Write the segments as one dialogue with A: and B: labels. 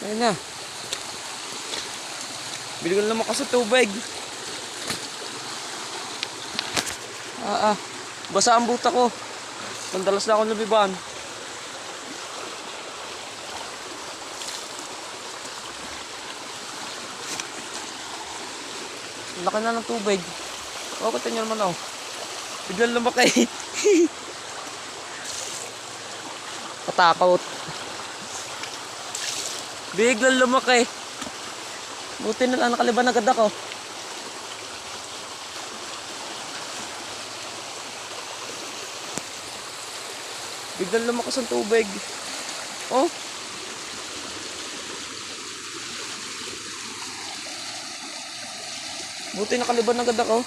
A: Ayun na. Biligan naman kasi tubig. Basa ang buta ko. Mandalas na ako nabiban. Laki na ng tubig. O, kita nyo naman ako. Biglang lumaki. Katakot. Biglang lumaki. Buti na lang nakaliban agad ako. Biglang lumakas ang tubig. Oh. Buti nakaliban agad ako.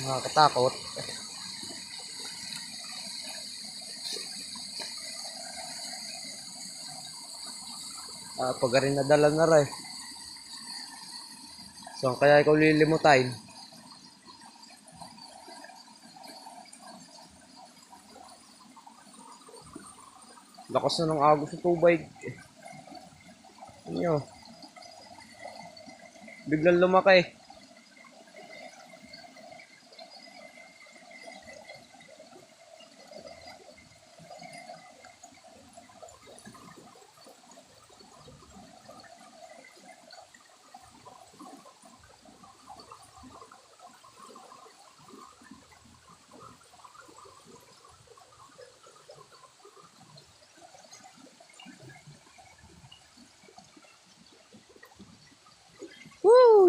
A: Nakakatakot. Pag rin nadala na rin. So, kaya ikaw lilimutain. Lakas na ng agos sa tubig. Ano? Biglang lumaki. Woo!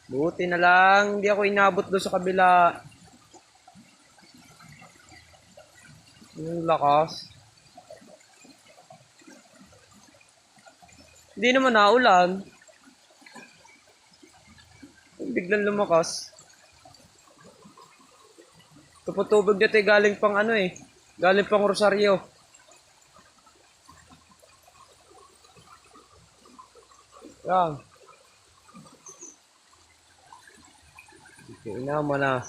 A: Buti na lang, hindi ako inabot doon sa kabila. Yung lakas. Hindi naman naulan. Biglang lumakas. Tuputubig dito galing pang ano eh. Galing pang Rosario. Yan. Okay, naman na.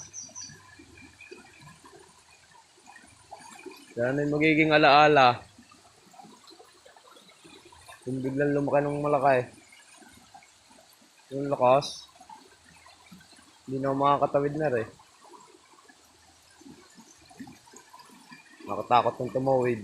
A: Yan ay magiging alaala. Kung biglang lumaki ng malaki. Yung lakas. Hindi na ako makakatawid na rin. Nakatakot ng tumawid.